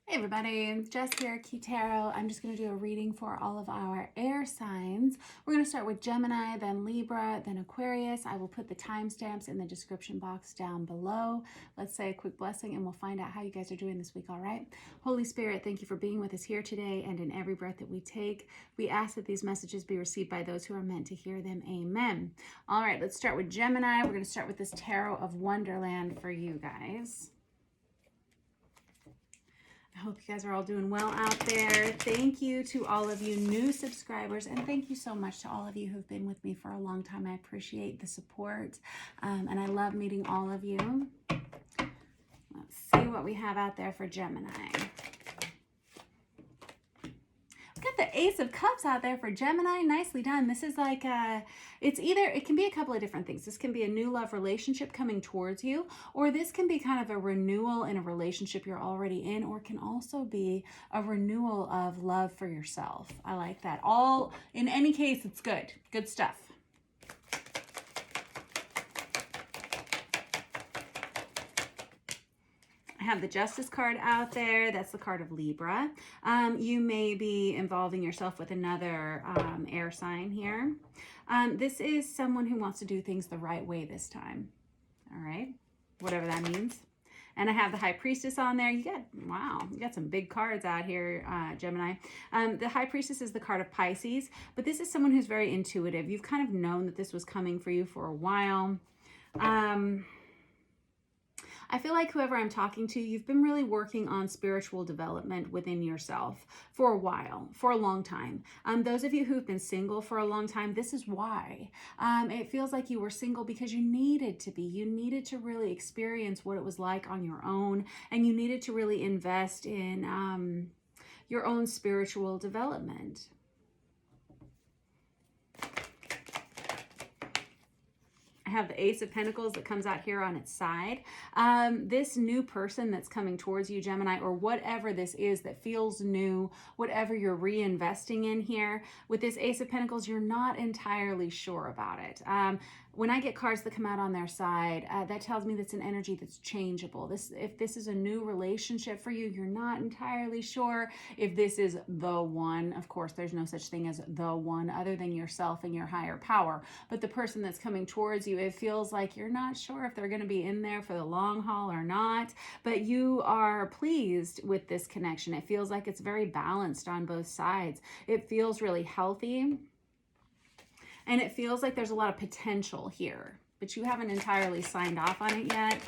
Hey everybody, Jess here, Key Tarot. I'm just going to do a reading for all of our air signs. We're going to start with Gemini, then Libra, then Aquarius. I will put the timestamps in the description box down below. Let's say a quick blessing and we'll find out how you guys are doing this week, all right? Holy Spirit, thank you for being with us here today and in every breath that we take. We ask that these messages be received by those who are meant to hear them. Amen. All right, let's start with Gemini. We're going to start with this Tarot of Wonderland for you guys. I hope you guys are all doing well out there. Thank you to all of you new subscribers, and thank you so much to all of you who've been with me for a long time. I appreciate the support, and I love meeting all of you. Let's see what we have out there for Gemini. Got the Ace of Cups out there for Gemini. Nicely done. This is like it can be a couple of different things. This can be a new love relationship coming towards you, or this can be kind of a renewal in a relationship you're already in, or it can also be a renewal of love for yourself. I like that. All in any case, it's good. Good stuff. I have the Justice card out there. That's the card of Libra. You may be involving yourself with another air sign here. This is someone who wants to do things the right way this time. All right, whatever that means. And I have the High Priestess on there. You got some big cards out here, Gemini. The High Priestess is the card of Pisces, but this is someone who's very intuitive. You've kind of known that this was coming for you for a while. I feel like whoever I'm talking to, you've been really working on spiritual development within yourself for a while, for a long time. Those of you who've been single for a long time, this is why. It feels like you were single because you needed to be. You needed to really experience what it was like on your own, and you needed to really invest in your own spiritual development. I have the Ace of Pentacles that comes out here on its side. This new person that's coming towards you, Gemini, or whatever this is that feels new, whatever you're reinvesting in here, with this Ace of Pentacles, you're not entirely sure about it. When I get cards that come out on their side, that tells me that's an energy that's changeable. If this is a new relationship for you, you're not entirely sure if this is the one. Of course, there's no such thing as the one other than yourself and your higher power. But the person that's coming towards you, it feels like you're not sure if they're going to be in there for the long haul or not. But you are pleased with this connection. It feels like it's very balanced on both sides. It feels really healthy. And it feels like there's a lot of potential here, but you haven't entirely signed off on it yet.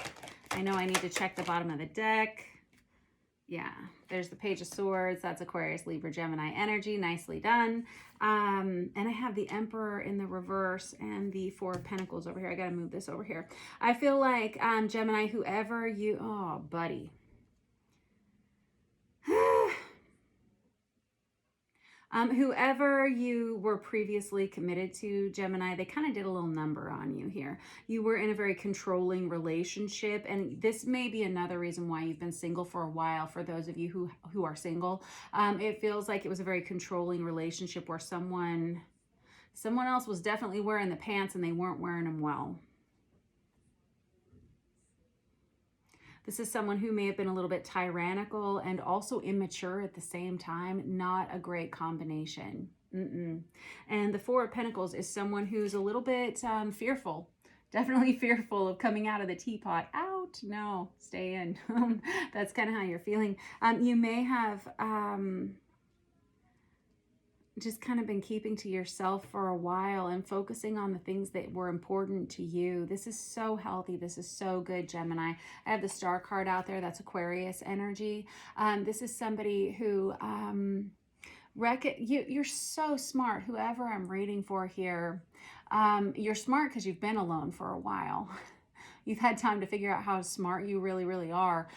I know I need to check the bottom of the deck. Yeah, there's the Page of Swords. That's Aquarius, Libra, Gemini energy. Nicely done. And I have the Emperor in the reverse and the Four of Pentacles over here. I got to move this over here. I feel like, Gemini, whoever you... Oh, buddy. Whoever you were previously committed to, Gemini, they kind of did a little number on you here. You were in a very controlling relationship, and this may be another reason why you've been single for a while. For those of you who are single, it feels like it was a very controlling relationship where someone else was definitely wearing the pants and they weren't wearing them well. This is someone who may have been a little bit tyrannical and also immature at the same time. Not a great combination. And the Four of Pentacles is someone who's a little bit fearful. Definitely fearful of coming out of the teapot. Out? No, stay in. That's kind of how you're feeling. You may have... just kind of been keeping to yourself for a while and focusing on the things that were important to you. This is so healthy. This is so good, Gemini. I have the Star card out there. That's Aquarius energy. This is somebody who, you're so smart. Whoever I'm reading for here, you're smart because you've been alone for a while. You've had time to figure out how smart you really, really are.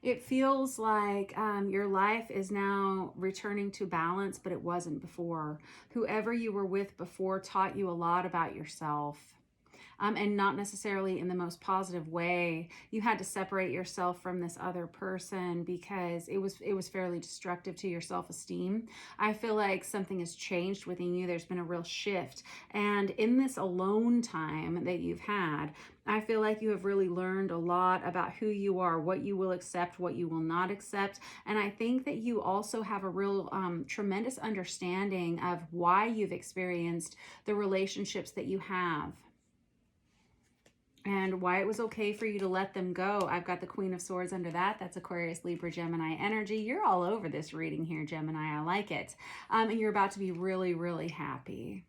It feels like your life is now returning to balance, but it wasn't before. Whoever you were with before taught you a lot about yourself. and not necessarily in the most positive way. You had to separate yourself from this other person because it was fairly destructive to your self-esteem. I feel like something has changed within you. There's been a real shift. And in this alone time that you've had, I feel like you have really learned a lot about who you are, what you will accept, what you will not accept. And I think that you also have a real tremendous understanding of why you've experienced the relationships that you have and why it was okay for you to let them go. I've got the Queen of Swords under that. That's Aquarius, Libra, Gemini energy. You're all over this reading here, Gemini. I like it. And you're about to be really, really happy.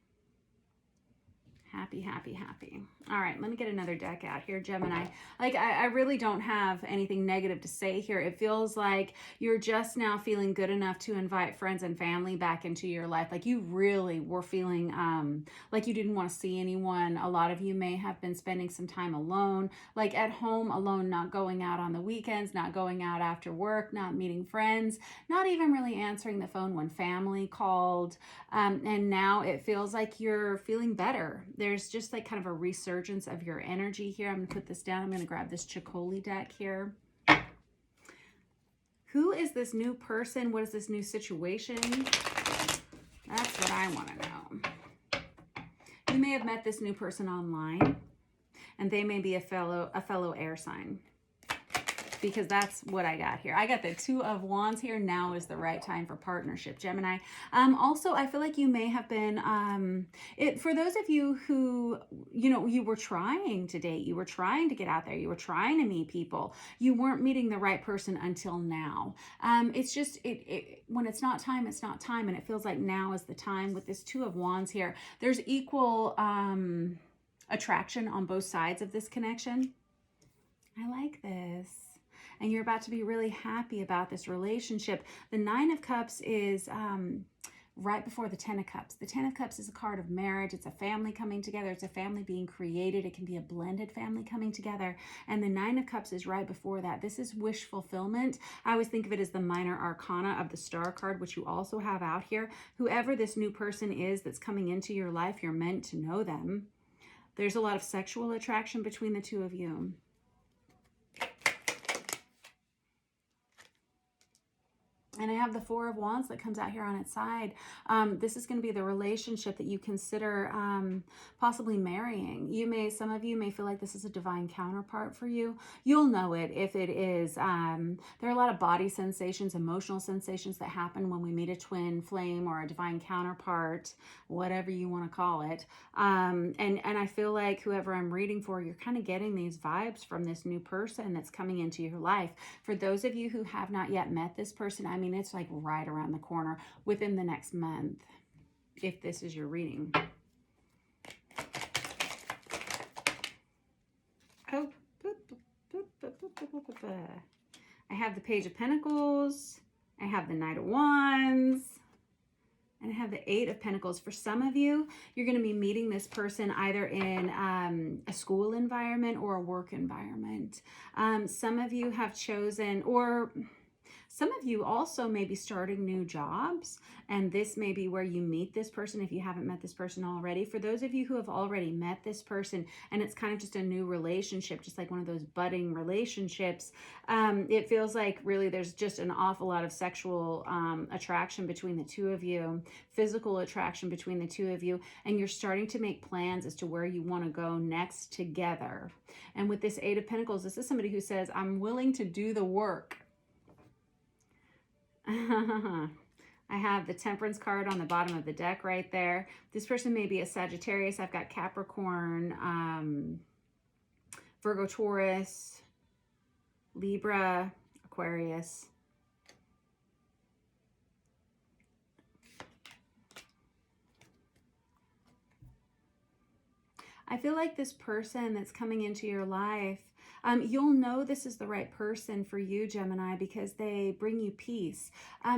Happy, happy, happy. All right, let me get another deck out here, Gemini. Like, I really don't have anything negative to say here. It feels like you're just now feeling good enough to invite friends and family back into your life. Like, you really were feeling like you didn't want to see anyone. A lot of you may have been spending some time alone, like at home alone, not going out on the weekends, not going out after work, not meeting friends, not even really answering the phone when family called. And now it feels like you're feeling better. There's just like kind of a resurgence of your energy here. I'm going to put this down. I'm going to grab this Chicoli deck here. Who is this new person? What is this new situation? That's what I want to know. You may have met this new person online, and they may be a fellow air sign, because that's what I got here. I got the Two of Wands here. Now is the right time for partnership, Gemini. Also, I feel like you may have been, for those of you who, you were trying to date, you were trying to get out there, you were trying to meet people, you weren't meeting the right person until now. It's just, when it's not time, it's not time. And it feels like now is the time with this Two of Wands here. There's equal attraction on both sides of this connection. I like this. And you're about to be really happy about this relationship. The Nine of Cups is right before the Ten of Cups. The Ten of Cups is a card of marriage. It's a family coming together. It's a family being created. It can be a blended family coming together. And the Nine of Cups is right before that. This is wish fulfillment. I always think of it as the minor arcana of the Star card, which you also have out here. Whoever this new person is that's coming into your life, you're meant to know them. There's a lot of sexual attraction between the two of you. And I have the Four of Wands that comes out here on its side. This is going to be the relationship that you consider possibly marrying. Some of you may feel like this is a divine counterpart for you. You'll know it if it is. There are a lot of body sensations, emotional sensations that happen when we meet a twin flame or a divine counterpart, whatever you want to call it. And I feel like whoever I'm reading for, you're kind of getting these vibes from this new person that's coming into your life. For those of you who have not yet met this person, I mean, it's like right around the corner within the next month, if this is your reading. Oh, I have the Page of Pentacles. I have the Knight of Wands. And I have the Eight of Pentacles. For some of you, you're going to be meeting this person either in a school environment or a work environment. Some of you have chosen, or some of you also may be starting new jobs, and this may be where you meet this person if you haven't met this person already. For those of you who have already met this person and it's kind of just a new relationship, just like one of those budding relationships, it feels like really there's just an awful lot of sexual attraction between the two of you, physical attraction between the two of you, and you're starting to make plans as to where you want to go next together. And with this Eight of Pentacles, this is somebody who says, I'm willing to do the work. I have the Temperance card on the bottom of the deck right there. This person may be a Sagittarius. I've got Capricorn, Virgo, Taurus, Libra, Aquarius. I feel like this person that's coming into your life You'll know this is the right person for you, Gemini, because they bring you peace.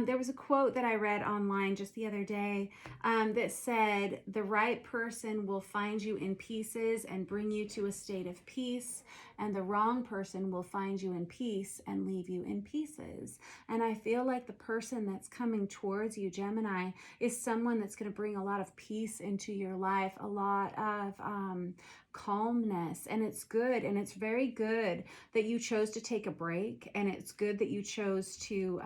There was a quote that I read online just the other day that said, the right person will find you in pieces and bring you to a state of peace, and the wrong person will find you in peace and leave you in pieces. And I feel like the person that's coming towards you, Gemini, is someone that's going to bring a lot of peace into your life, a lot of calmness, and it's good. And it's very good that you chose to take a break, and it's good that you chose to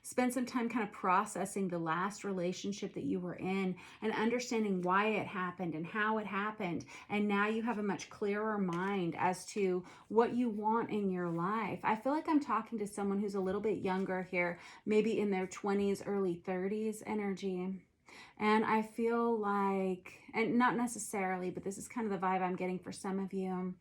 spend some time kind of processing the last relationship that you were in and understanding why it happened and how it happened. And now you have a much clearer mind as to what you want in your life. I feel like I'm talking to someone who's a little bit younger here, maybe in their 20s, early 30s energy. And I feel like, and not necessarily, but this is kind of the vibe I'm getting for some of you.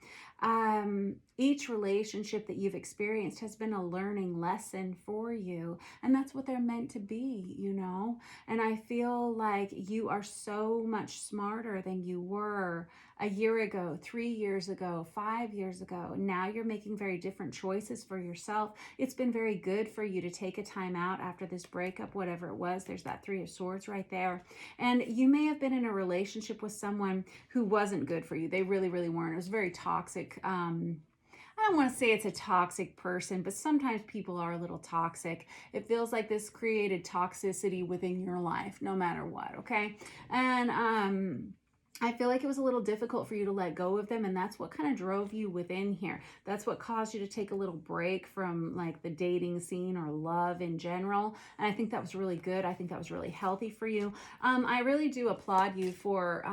Each relationship that you've experienced has been a learning lesson for you. And that's what they're meant to be, you know? And I feel like you are so much smarter than you were a year ago, 3 years ago, 5 years ago. Now you're making very different choices for yourself. It's been very good for you to take a time out after this breakup, whatever it was. There's that 3 of Swords right there. And you may have been in a relationship with someone who wasn't good for you. They really, really weren't. It was very toxic. I don't want to say it's a toxic person, but sometimes people are a little toxic. It feels like this created toxicity within your life, no matter what, okay? And I feel like it was a little difficult for you to let go of them, and that's what kind of drove you within here. That's what caused you to take a little break from like the dating scene or love in general. And I think that was really good. I think that was really healthy for you. I really do applaud you for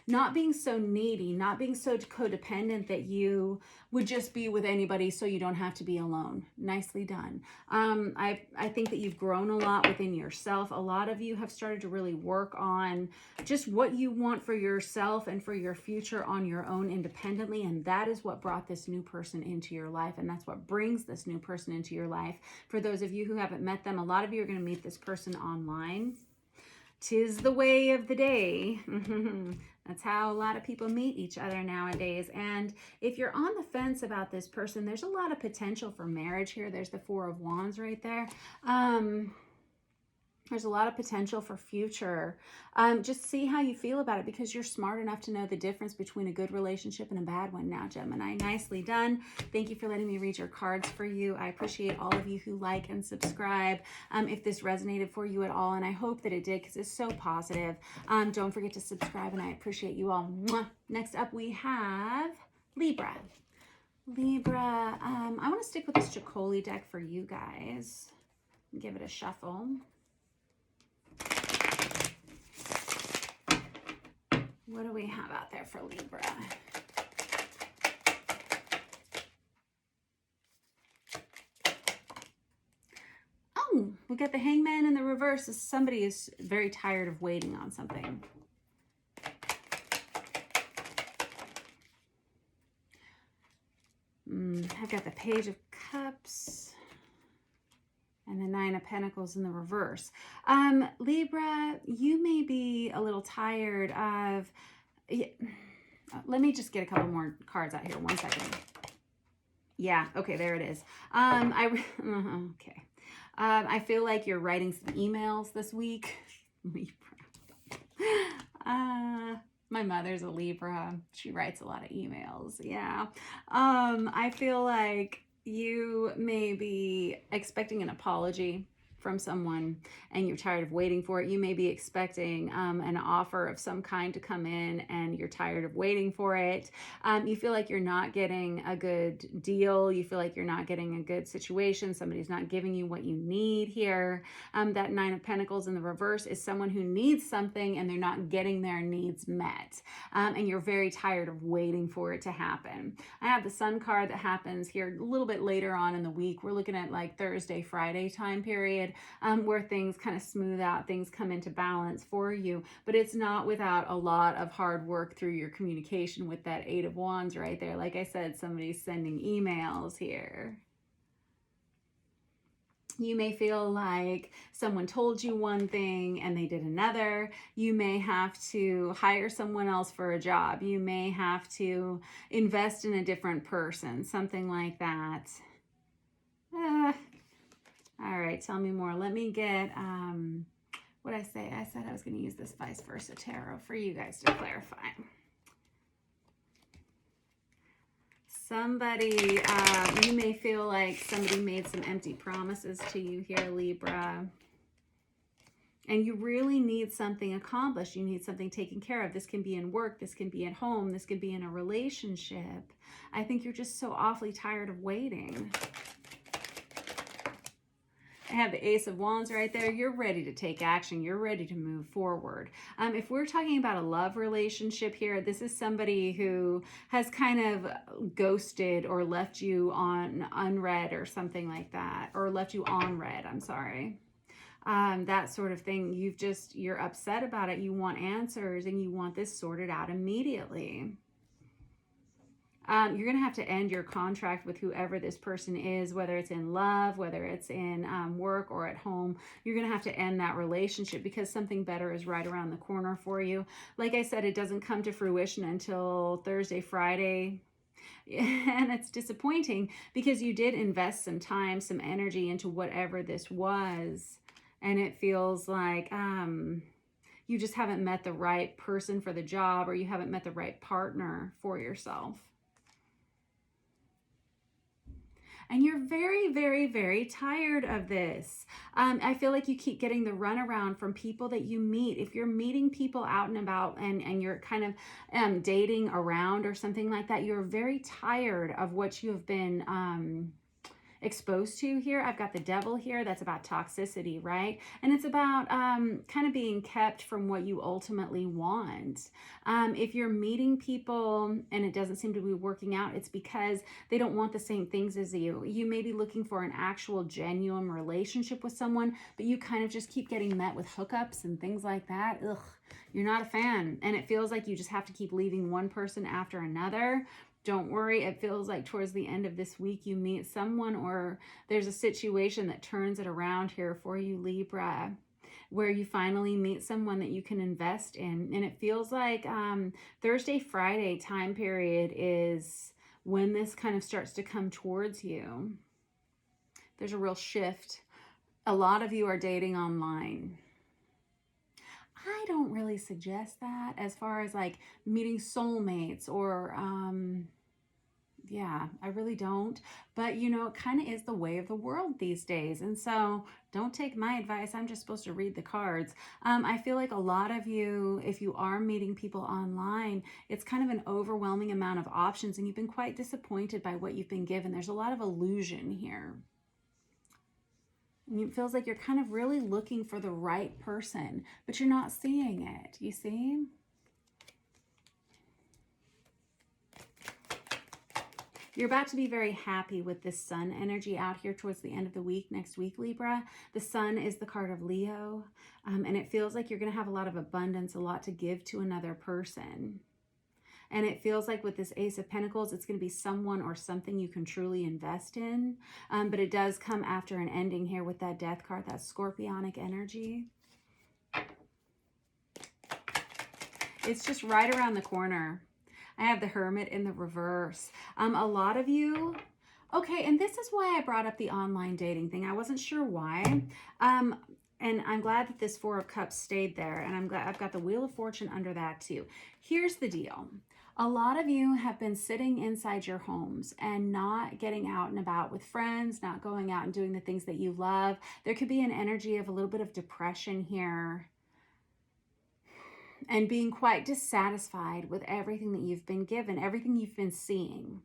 not being so needy, not being so codependent that you would just be with anybody so you don't have to be alone. Nicely done. I think that you've grown a lot within yourself. A lot of you have started to really work on just what you want for yourself and for your future on your own independently. And that is what brought this new person into your life. And that's what brings this new person into your life. For those of you who haven't met them, a lot of you are going to meet this person online. 'Tis the way of the day. That's how a lot of people meet each other nowadays. And if you're on the fence about this person, there's a lot of potential for marriage here. There's the 4 of Wands right there. There's a lot of potential for future. Just see how you feel about it, because you're smart enough to know the difference between a good relationship and a bad one now, Gemini. Nicely done. Thank you for letting me read your cards for you. I appreciate all of you who like and subscribe if this resonated for you at all, and I hope that it did, because it's so positive. Don't forget to subscribe, and I appreciate you all. Mwah. Next up, we have Libra. Libra, I want to stick with this Chicoli deck for you guys. Give it a shuffle. What do we have out there for Libra? Oh, we got the Hangman in the reverse. Somebody is very tired of waiting on something. I've got the Page of Cups and the 9 of Pentacles in the reverse. Libra, you may be a little tired of... Let me just get a couple more cards out here. 1 second. Yeah, okay, there it is. Okay. I feel like you're writing some emails this week. Libra. My mother's a Libra. She writes a lot of emails. Yeah. I feel like you may be expecting an apology from someone and you're tired of waiting for it. You may be expecting an offer of some kind to come in and you're tired of waiting for it. You feel like you're not getting a good deal. You feel like you're not getting a good situation. Somebody's not giving you what you need here. That 9 of Pentacles in the reverse is someone who needs something and they're not getting their needs met. And you're very tired of waiting for it to happen. I have the Sun card that happens here a little bit later on in the week. We're looking at like Thursday, Friday time period. Where things kind of smooth out, things come into balance for you, but it's not without a lot of hard work through your communication with that 8 of Wands right there. Like I said, somebody's sending emails here. You may feel like someone told you one thing and they did another. You may have to hire someone else for a job. You may have to invest in a different person, something like that. All right, tell me more. Let me get, what I say? I said I was going to use this vice versa tarot for you guys to clarify. Somebody, you may feel like somebody made some empty promises to you here, Libra. And you really need something accomplished. You need something taken care of. This can be in work. This can be at home. This can be in a relationship. I think you're just so awfully tired of waiting. I have the Ace of Wands right there. You're ready to take action. You're ready to move forward. If we're talking about a love relationship here, this is somebody who has kind of ghosted or left you on unread or something like that, or left you on read, I'm sorry. That sort of thing. You're upset about it. You want answers and you want this sorted out immediately. You're going to have to end your contract with whoever this person is, whether it's in love, whether it's in work or at home. You're going to have to end that relationship because something better is right around the corner for you. Like I said, it doesn't come to fruition until Thursday, Friday. And it's disappointing because you did invest some time, some energy into whatever this was. And it feels like you just haven't met the right person for the job, or you haven't met the right partner for yourself. And you're very, very, very tired of this. I feel like you keep getting the runaround from people that you meet. If you're meeting people out and about and you're kind of dating around or something like that, you're very tired of what you have been exposed to here. I've got the Devil here. That's about toxicity, right? And it's about kind of being kept from what you ultimately want. If you're meeting people and it doesn't seem to be working out, it's because they don't want the same things as you. You may be looking for an actual genuine relationship with someone, but you kind of just keep getting met with hookups and things like that. Ugh, you're not a fan. And it feels like you just have to keep leaving one person after another. Don't worry, it feels like towards the end of this week you meet someone, or there's a situation that turns it around here for you, Libra, where you finally meet someone that you can invest in. And it feels like Thursday, Friday time period is when this kind of starts to come towards you. There's a real shift. A lot of you are dating online. I don't really suggest that as far as like meeting soulmates or yeah, I really don't. But you know, it kind of is the way of the world these days. And so don't take my advice. I'm just supposed to read the cards. I feel like a lot of you, if you are meeting people online, it's kind of an overwhelming amount of options and you've been quite disappointed by what you've been given. There's a lot of illusion here. And it feels like you're kind of really looking for the right person, but you're not seeing it. You see? You're about to be very happy with this sun energy out here towards the end of the week, next week, Libra. The sun is the card of Leo, and it feels like you're going to have a lot of abundance, a lot to give to another person. And it feels like with this Ace of Pentacles, it's going to be someone or something you can truly invest in. But it does come after an ending here with that Death card, that Scorpionic energy. It's just right around the corner. I have the Hermit in the reverse. A lot of you, okay, and this is why I brought up the online dating thing. I wasn't sure why. And I'm glad that this Four of Cups stayed there. And I'm glad I've got the Wheel of Fortune under that too. Here's the deal. A lot of you have been sitting inside your homes and not getting out and about with friends, not going out and doing the things that you love. There could be an energy of a little bit of depression here, and being quite dissatisfied with everything that you've been given, everything you've been seeing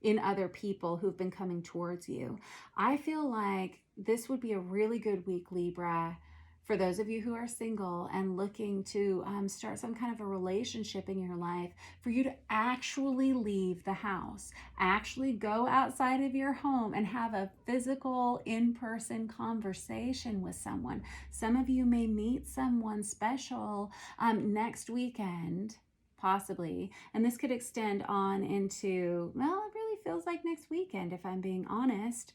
in other people who've been coming towards you. I feel like this would be a really good week, Libra, for those of you who are single and looking to start some kind of a relationship in your life, for you to actually leave the house, actually go outside of your home and have a physical in-person conversation with someone. Some of you may meet someone special next weekend, possibly, and this could extend on into, well, it really feels like next weekend, if I'm being honest.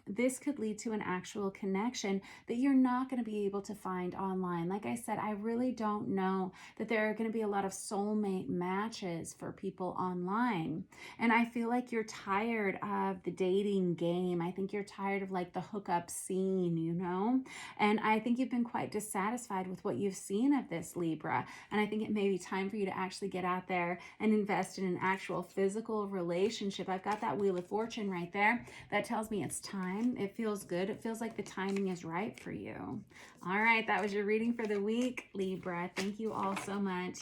this could lead to an actual connection that you're not going to be able to find online. Like I said, I really don't know that there are going to be a lot of soulmate matches for people online. And I feel like you're tired of the dating game. I think you're tired of like the hookup scene, you know? And I think you've been quite dissatisfied with what you've seen of this, Libra. And I think it may be time for you to actually get out there and invest in an actual physical relationship. I've got that Wheel of Fortune right there. That tells me it's time. It feels good. It feels like the timing is right for you. All right, that was your reading for the week, Libra. Thank you all so much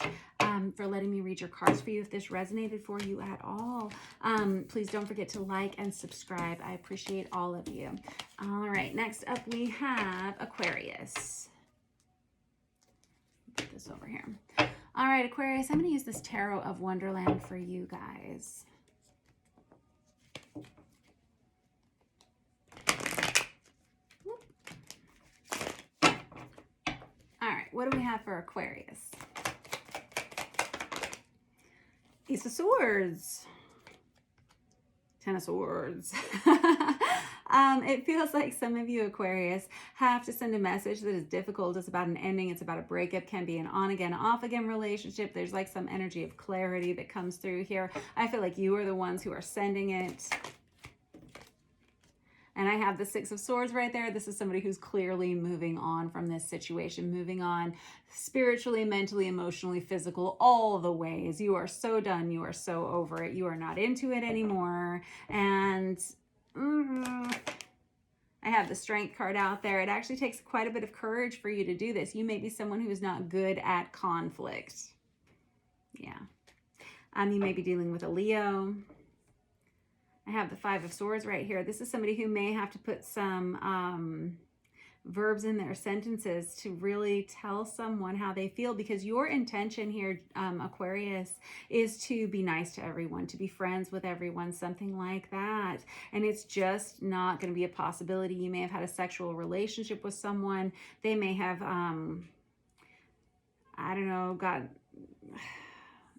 for letting me read your cards for you. If this resonated for you at all, please don't forget to like and subscribe. I appreciate all of you. All right, next up we have Aquarius. Put this over here. All right, Aquarius, I'm going to use this Tarot of Wonderland for you guys. All right, what do we have for Aquarius? Ace of Swords. Ten of Swords. It feels like some of you, Aquarius, have to send a message that is difficult. It's about an ending. It's about a breakup. Can be an on again, off again relationship. There's like some energy of clarity that comes through here. I feel like you are the ones who are sending it. And I have the Six of Swords right there. This is somebody who's clearly moving on from this situation, moving on spiritually, mentally, emotionally, physical, all the ways. You are so done. You are so over it. You are not into it anymore. And I have the Strength card out there. It actually takes quite a bit of courage for you to do this. You may be someone who is not good at conflict. Yeah. You may be dealing with a Leo. I have the Five of Swords right here. This is somebody who may have to put some verbs in their sentences to really tell someone how they feel, because your intention here, Aquarius, is to be nice to everyone, to be friends with everyone, something like that. And it's just not going to be a possibility. You may have had a sexual relationship with someone. They may have, I don't know,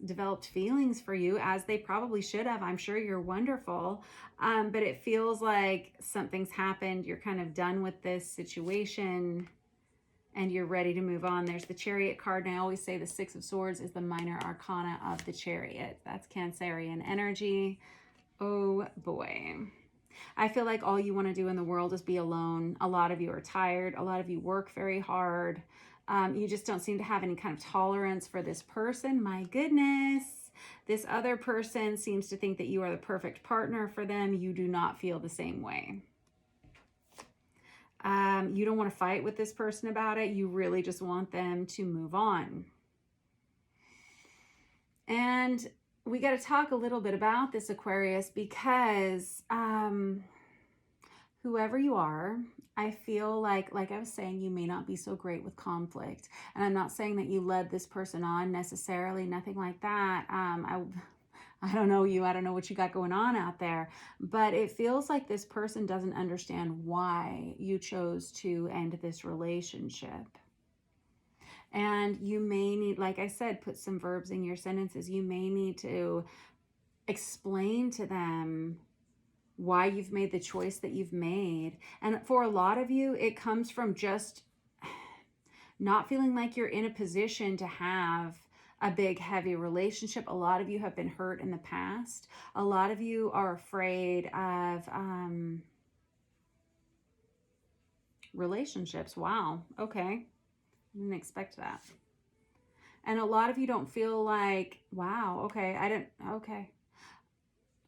developed feelings for you, as they probably should have. I'm sure you're wonderful, but it feels like something's happened. You're kind of done with this situation and you're ready to move on. There's the Chariot card, and I always say the Six of Swords is the minor arcana of the Chariot. That's Cancerian energy. Oh boy. I feel like all you want to do in the world is be alone. A lot of you are tired. A lot of you work very hard. You just don't seem to have any kind of tolerance for this person. My goodness. This other person seems to think that you are the perfect partner for them. You do not feel the same way. You don't want to fight with this person about it. You really just want them to move on. And we got to talk a little bit about this, Aquarius, because whoever you are, I feel like I was saying, you may not be so great with conflict. And I'm not saying that you led this person on necessarily, nothing like that. I don't know you. I don't know what you got going on out there. But it feels like this person doesn't understand why you chose to end this relationship. And you may need, like I said, put some verbs in your sentences. You may need to explain to them why you've made the choice that you've made. And for a lot of you, it comes from just not feeling like you're in a position to have a big, heavy relationship. A lot of you have been hurt in the past. A lot of you are afraid of relationships. Wow. Okay. I didn't expect that. And a lot of you don't feel like, wow, okay, okay.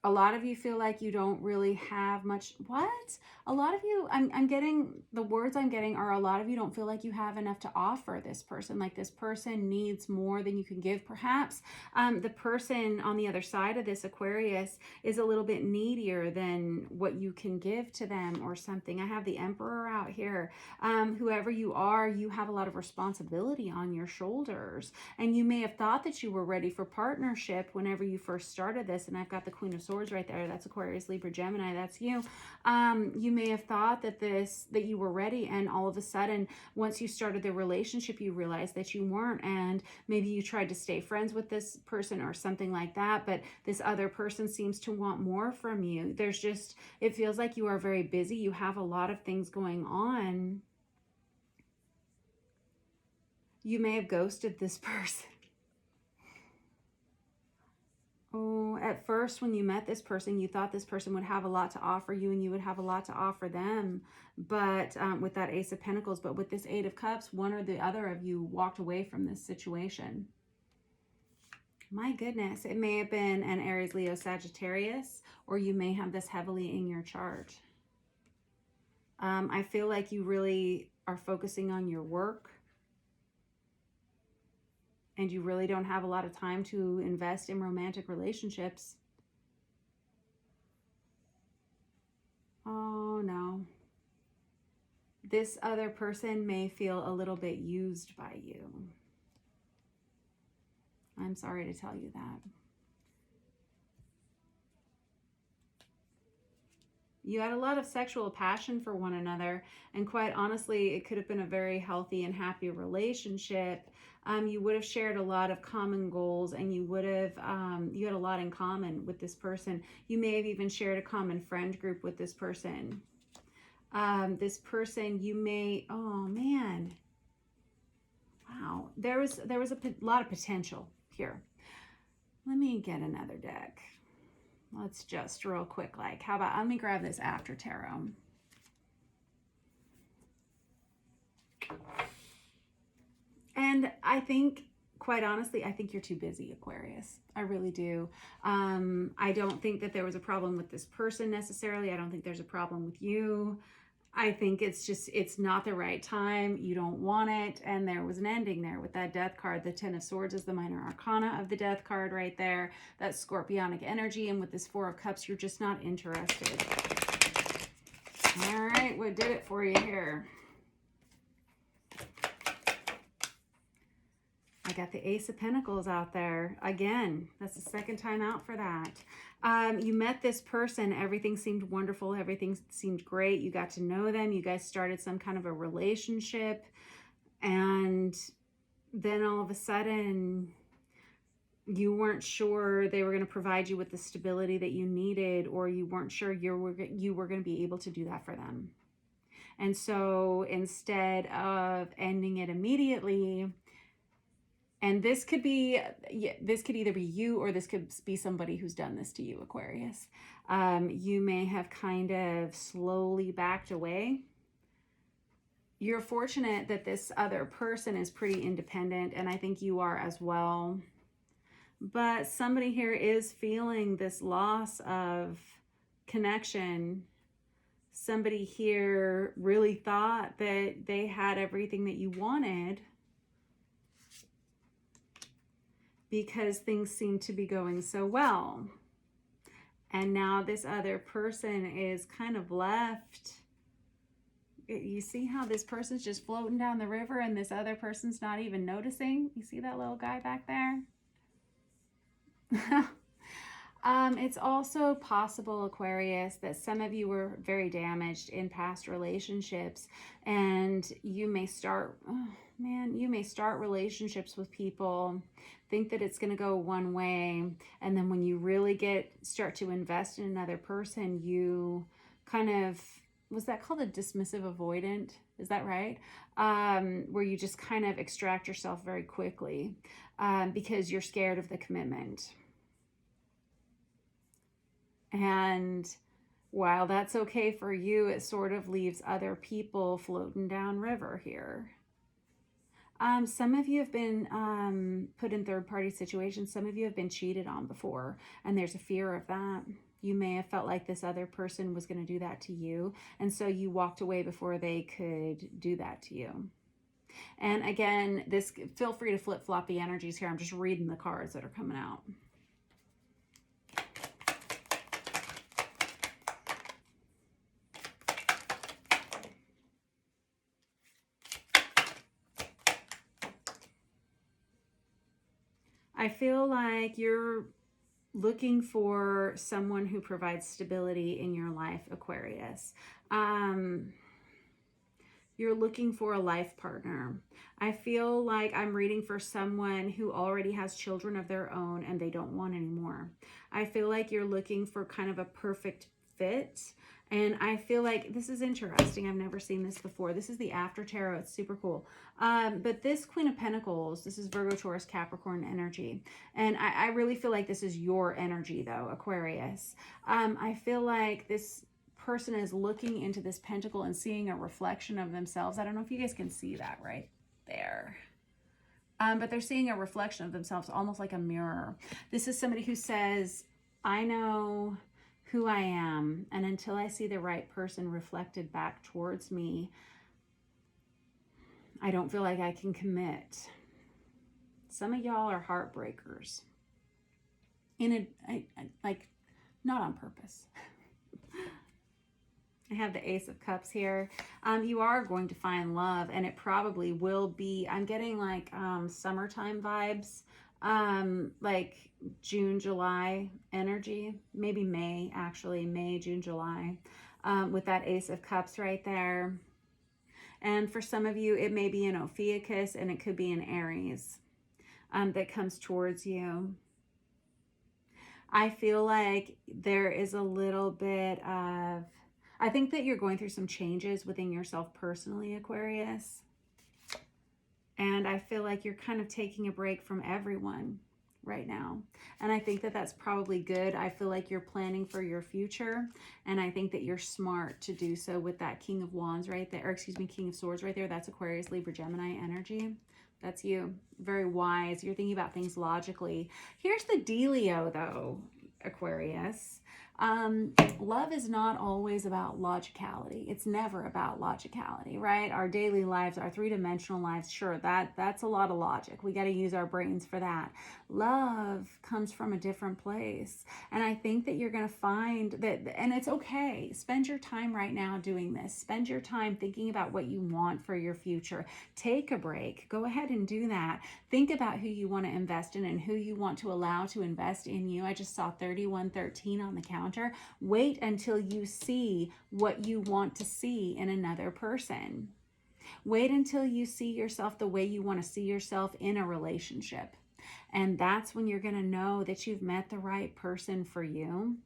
A lot of you feel like you don't really have much. What? A lot of you, I'm getting, the words I'm getting are, a lot of you don't feel like you have enough to offer this person. Like this person needs more than you can give. Perhaps the person on the other side of this, Aquarius, is a little bit needier than what you can give to them or something. I have the Emperor out here. Whoever you are, you have a lot of responsibility on your shoulders. And you may have thought that you were ready for partnership whenever you first started this. And I've got the Queen of Swords right there. That's Aquarius, Libra, Gemini. That's you. You may have thought that you were ready, and all of a sudden, once you started the relationship, you realized that you weren't, and maybe you tried to stay friends with this person or something like that, but this other person seems to want more from you. It feels like you are very busy. You have a lot of things going on. You may have ghosted this person. Oh, at first when you met this person, you thought this person would have a lot to offer you and you would have a lot to offer them. But with that Ace of Pentacles, but with this Eight of Cups, one or the other of you walked away from this situation. My goodness, it may have been an Aries, Leo, Sagittarius, or you may have this heavily in your chart. I feel like you really are focusing on your work, and you really don't have a lot of time to invest in romantic relationships. Oh no. This other person may feel a little bit used by you. I'm sorry to tell you that. You had a lot of sexual passion for one another, and quite honestly, it could have been a very healthy and happy relationship. You would have shared a lot of common goals, and you had a lot in common with this person. You may have even shared a common friend group with this person. This person, oh man, wow, there was a lot of potential here. Let me get another deck. Let's just real quick, let me grab this After Tarot. And I think, quite honestly, I think you're too busy, Aquarius. I really do. I don't think that there was a problem with this person necessarily. I don't think there's a problem with you. I think it's not the right time. You don't want it. And there was an ending there with that Death card. The Ten of Swords is the minor arcana of the Death card right there. That's scorpionic energy. And with this Four of Cups, you're just not interested. All right, what did it for you here? I got the Ace of Pentacles out there. Again, that's the second time out for that. You met this person. Everything seemed wonderful. Everything seemed great. You got to know them. You guys started some kind of a relationship. And then all of a sudden, you weren't sure they were going to provide you with the stability that you needed, or you weren't sure you were going to be able to do that for them. And so instead of ending it immediately, and this could either be you, or this could be somebody who's done this to you, Aquarius. You may have kind of slowly backed away. You're fortunate that this other person is pretty independent, and I think you are as well. But somebody here is feeling this loss of connection. Somebody here really thought that they had everything that you wanted, because things seem to be going so well. And now this other person is kind of left. You see how this person's just floating down the river and this other person's not even noticing? You see that little guy back there? It's also possible, Aquarius, that some of you were very damaged in past relationships, and you may start relationships with people, think that it's going to go one way, and then when you really start to invest in another person, you kind of, was that called a dismissive avoidant? Is that right? Where you just kind of extract yourself very quickly because you're scared of the commitment. And while that's okay for you, it sort of leaves other people floating downriver here. Some of you have been put in third-party situations. Some of you have been cheated on before, and there's a fear of that. You may have felt like this other person was going to do that to you, and so you walked away before they could do that to you. And again, feel free to flip-flop the energies here. I'm just reading the cards that are coming out. I feel like you're looking for someone who provides stability in your life, Aquarius. You're looking for a life partner. I feel like I'm reading for someone who already has children of their own and they don't want any more. I feel like you're looking for kind of a perfect fit. And I feel like this is interesting. I've never seen this before. This is the After Tarot. It's super cool. But this Queen of Pentacles, this is Virgo, Taurus, Capricorn energy. And I really feel like this is your energy, though, Aquarius. I feel like this person is looking into this pentacle and seeing a reflection of themselves. I don't know if you guys can see that right there. But they're seeing a reflection of themselves, almost like a mirror. This is somebody who says, I know who I am, and until I see the right person reflected back towards me, I don't feel like I can commit. Some of y'all are heartbreakers. Like, not on purpose. I have the Ace of Cups here. You are going to find love, and it probably will be, I'm getting like summertime vibes, like June, July energy, maybe May, actually, May, June, July, with that Ace of Cups right there. And for some of you, it may be an Ophiuchus, and it could be an Aries that comes towards you. I feel like there is a little bit of, I think that you're going through some changes within yourself personally, Aquarius. And I feel like you're kind of taking a break from everyone right now. And I think that that's probably good. I feel like you're planning for your future. And I think that you're smart to do so with that King of Wands right there, or excuse me, King of Swords right there. That's Aquarius, Libra, Gemini energy. That's you. Very wise. You're thinking about things logically. Here's the dealio though, Aquarius. Love is not always about logicality. It's never about logicality, right? Our daily lives, our three-dimensional lives, sure, that's a lot of logic. We got to use our brains for that. Love comes from a different place. And I think that you're going to find that, and it's okay. Spend your time right now doing this. Spend your time thinking about what you want for your future. Take a break. Go ahead and do that. Think about who you want to invest in and who you want to allow to invest in you. I just saw 3113 on the counter. Wait until you see what you want to see in another person. Wait until you see yourself the way you want to see yourself in a relationship. And that's when you're going to know that you've met the right person for you.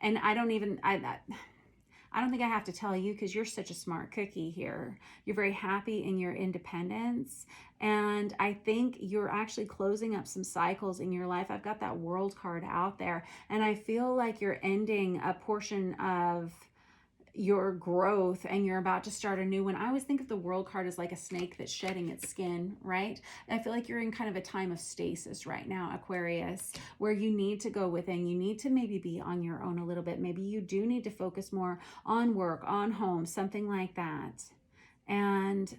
And I don't think I have to tell you, because you're such a smart cookie here. You're very happy in your independence. And I think you're actually closing up some cycles in your life. I've got that World card out there. And I feel like you're ending a portion of your growth and you're about to start a new one. I always think of the World card as like a snake that's shedding its skin, right? I feel like you're in kind of a time of stasis right now, Aquarius, where you need to go within. You need to maybe be on your own a little bit. Maybe you do need to focus more on work, on home, something like that. And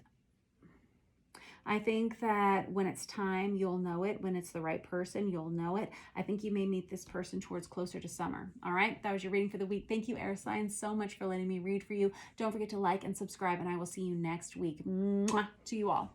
I think that when it's time, you'll know it. When it's the right person, you'll know it. I think you may meet this person towards closer to summer. All right, that was your reading for the week. Thank you, air signs, so much for letting me read for you. Don't forget to like and subscribe, and I will see you next week. Mwah, to you all.